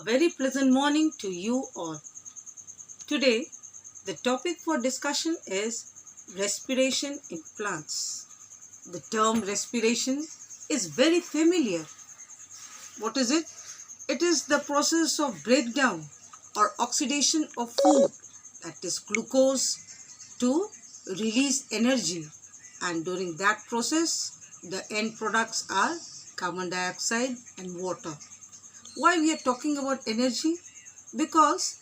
very pleasant morning to you all. Today, the topic for discussion is respiration in plants. The term respiration is very familiar. What is it? It is the process of breakdown or oxidation of food, that is glucose, to release energy, and during that process, the end products are carbon dioxide and water. Why we are talking about energy? Because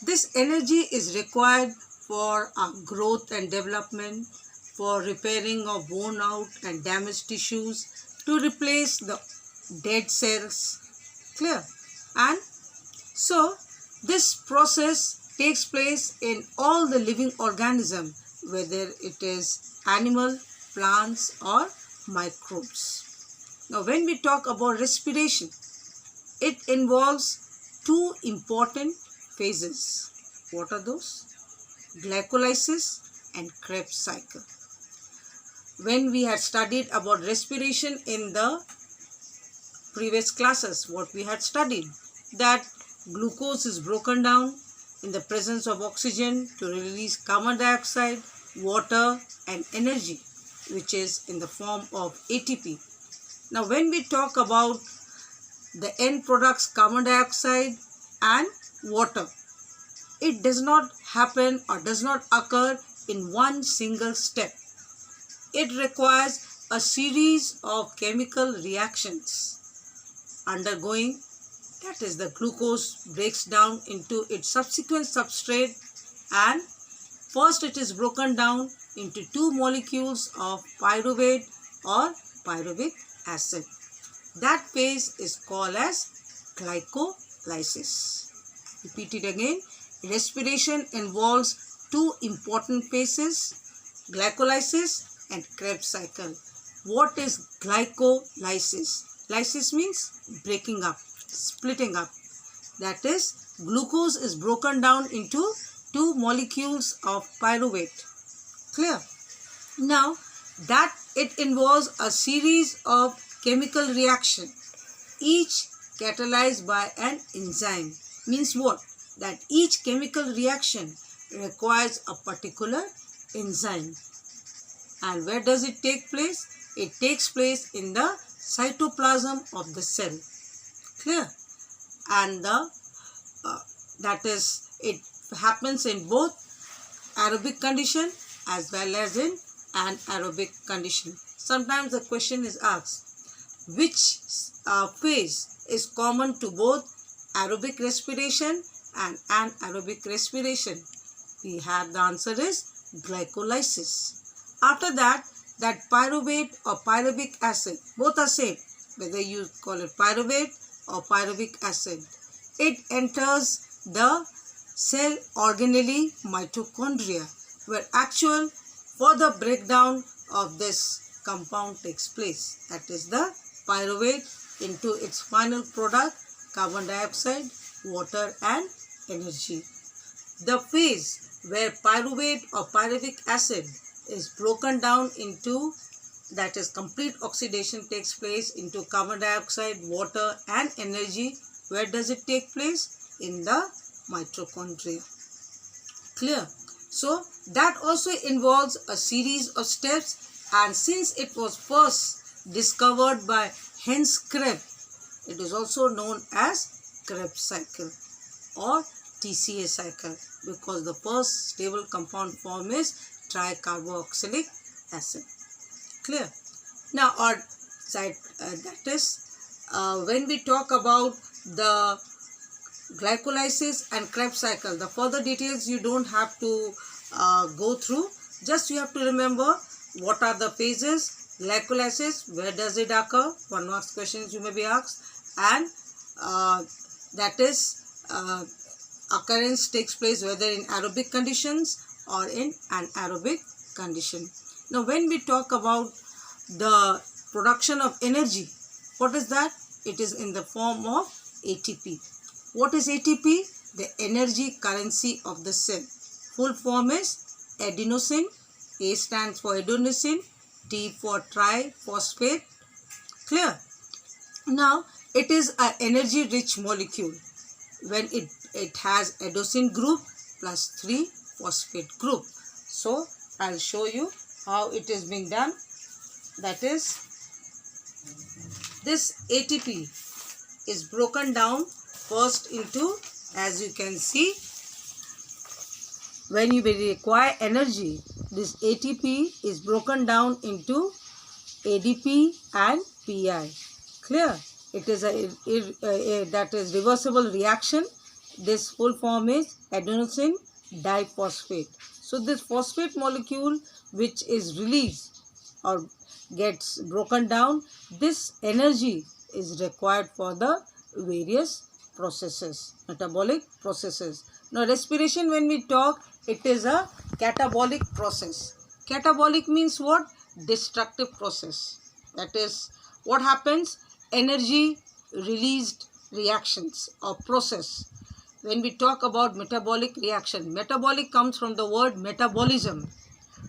this energy is required for our growth and development, for repairing of worn out and damaged tissues, to replace the dead cells. Clear? And so this process takes place in all the living organism, whether it is animal, plants or microbes. Now when we talk about respiration, it involves two important phases. What are those? Glycolysis and Krebs cycle. When we had studied about respiration in the previous classes, what we had studied, that glucose is broken down in the presence of oxygen to release carbon dioxide, water and energy, which is in the form of ATP. Now when we talk about the end products carbon dioxide and water, it does not happen or does not occur in one single step. It requires a series of chemical reactions undergoing, that is the glucose breaks down into its subsequent substrate, and first it is broken down into two molecules of pyruvate or pyruvic acid. That phase is called as glycolysis. Repeat it again. Respiration involves two important phases, glycolysis and Krebs cycle. What is glycolysis? Lysis means breaking up, splitting up. That is, glucose is broken down into two molecules of pyruvate. Clear? Now, that it involves a series of chemical reaction, each catalyzed by an enzyme. Means what? That each chemical reaction requires a particular enzyme. And where does it take place? It takes place in the cytoplasm of the cell. Clear? And that is, it happens in both aerobic condition as well as in anaerobic condition. Sometimes the question is asked, which phase is common to both aerobic respiration and anaerobic respiration? We have the answer is glycolysis. After that, that pyruvate or pyruvic acid, both are same, whether you call it pyruvate or pyruvic acid, it enters the cell organelle mitochondria, where actual further breakdown of this compound takes place. That is the pyruvate into its final product, carbon dioxide, water and energy. The phase where pyruvate or pyruvic acid is broken down into, that is complete oxidation takes place into carbon dioxide, water and energy, where does it take place? In the mitochondria. Clear? So that also involves a series of steps, and since it was first discovered by Hans Krebs, it is also known as Krebs cycle or TCA cycle, because the first stable compound form is tricarboxylic acid. Clear? Now, that is when we talk about the glycolysis and Krebs cycle, the further details you don't have to go through. Just you have to remember what are the phases. Glycolysis, where does it occur? 1 mark questions you may be asked. And that is occurrence takes place whether in aerobic conditions or in anaerobic condition. Now when we talk about the production of energy, what is that? It is in the form of ATP. What is ATP? The energy currency of the cell. Full form is adenosine. A stands for adenosine, T for triphosphate. Clear? Now it is an energy rich molecule. when it has adenosine group plus 3 phosphate group. So I'll show you how it is being done. That is, this ATP is broken down first into, as you can see, when you require energy, this ATP is broken down into ADP and PI. Clear? It is that is reversible reaction. This full form is adenosine diphosphate. So this phosphate molecule which is released or gets broken down, this energy is required for the various processes, metabolic processes. Now respiration, when we talk, it is a catabolic process. Catabolic means what? Destructive process. That is, what happens? Energy released reactions or process. When we talk about metabolic reaction, metabolic comes from the word metabolism.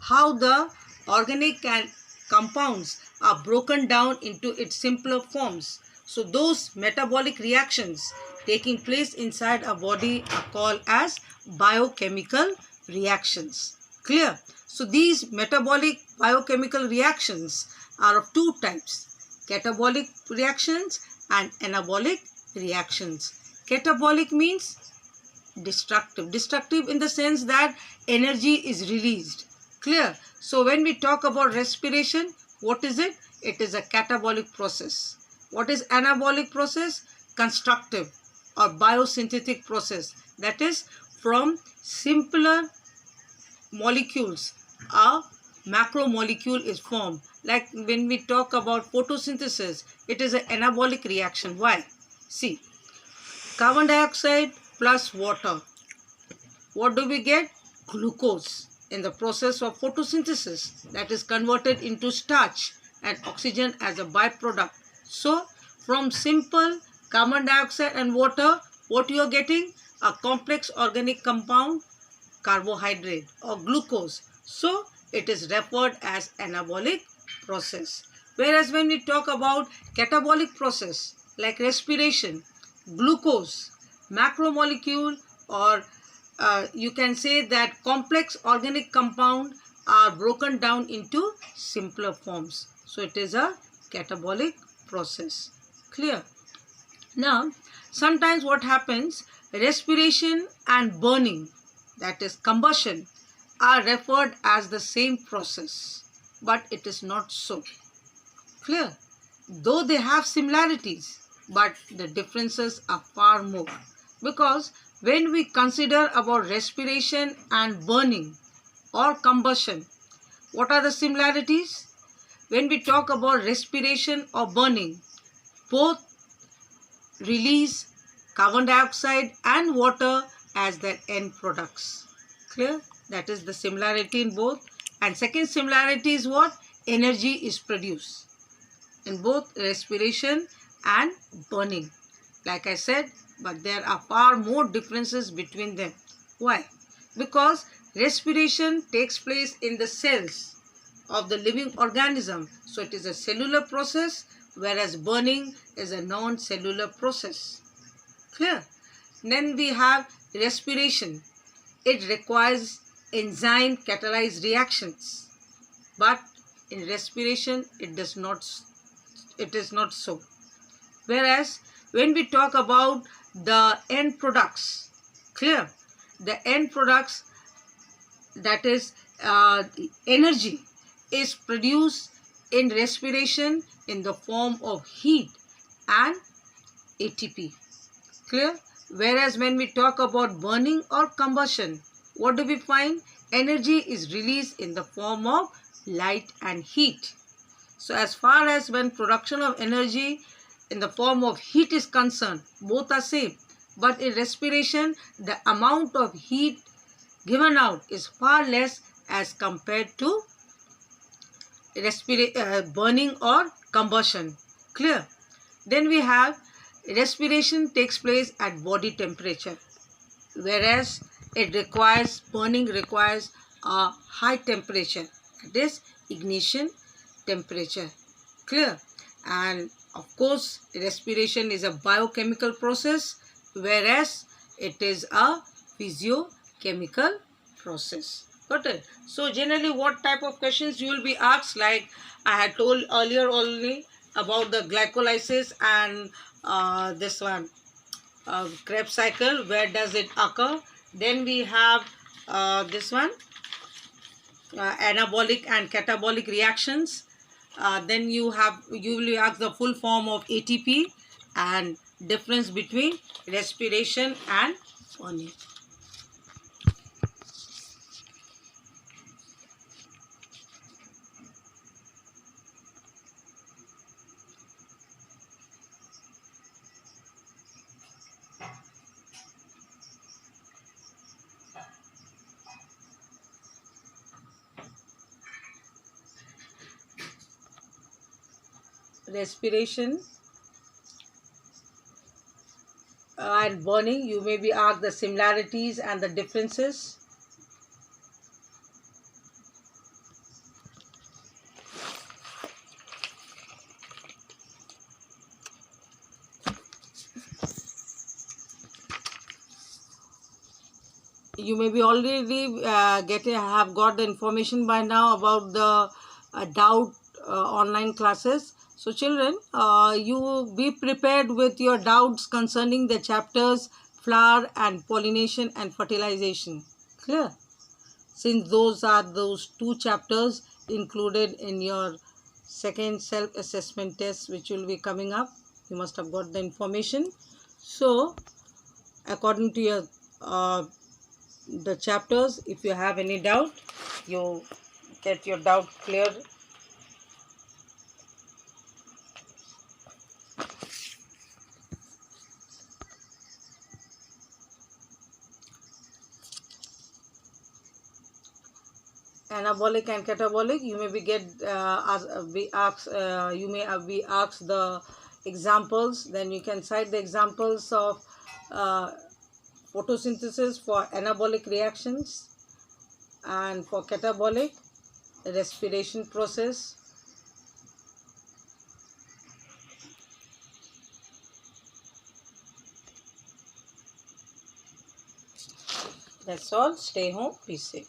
How the organic and compounds are broken down into its simpler forms. So those metabolic reactions taking place inside a body are called as biochemical reactions. Clear? So these metabolic biochemical reactions are of two types: catabolic reactions and anabolic reactions. Catabolic means destructive. Destructive in the sense that energy is released. Clear? So when we talk about respiration, what is it? It is a catabolic process. What is anabolic process? Constructive or biosynthetic process. That is, from simpler molecules, a macromolecule is formed. Like when we talk about photosynthesis, it is an anabolic reaction. Why? See, carbon dioxide plus water. What do we get? Glucose. In the process of photosynthesis, that is converted into starch and oxygen as a byproduct. So, from simple carbon dioxide and water, what you are getting? A complex organic compound, carbohydrate or glucose. So, it is referred as anabolic process. Whereas when we talk about catabolic process, like respiration, glucose, macromolecule, or you can say that complex organic compound are broken down into simpler forms. So it is a catabolic process. Clear? Now, sometimes what happens, respiration and burning, that is combustion, are referred as the same process, but it is not so. Clear? Though they have similarities, but the differences are far more. Because when we consider about respiration and burning or combustion, what are the similarities? When we talk about respiration or burning, both release carbon dioxide and water as their end products. Clear? That is the similarity in both. And second similarity is what? Energy is produced in both respiration and burning. Like I said, but there are far more differences between them. Why? Because respiration takes place in the cells of the living organism. So it is a cellular process, whereas burning is a non-cellular process. Clear? Then we have respiration. It requires enzyme catalyzed reactions. But in respiration, it is not so. Whereas when we talk about the end products, clear? The end products, that is energy, is produced in respiration in the form of heat and ATP. Clear? Whereas when we talk about burning or combustion, what do we find? Energy is released in the form of light and heat. So as far as when production of energy in the form of heat is concerned, both are same. But in respiration, the amount of heat given out is far less as compared to burning or combustion. Clear? Then we have respiration takes place at body temperature, whereas burning requires a high temperature, that is ignition temperature. Clear? And of course, respiration is a biochemical process whereas it is a physiochemical process. Got it? So generally what type of questions you will be asked, like I had told earlier only about the glycolysis and this one, Krebs cycle, where does it occur? Then we have this one, anabolic and catabolic reactions. Then you will ask the full form of ATP and difference between respiration and burning. Respiration and burning, you may be asked the similarities and the differences. You may be already have got the information by now about the doubt online classes. So children, you be prepared with your doubts concerning the chapters flower and pollination and fertilization. Clear? Since those are those two chapters included in your second self-assessment test which will be coming up. You must have got the information. So according to your the chapters, if you have any doubt, you get your doubt cleared. Anabolic and catabolic, you may be asked you may be asked the examples. Then you can cite the examples of photosynthesis for anabolic reactions, and for catabolic, respiration process. That's all. Stay home. Be safe.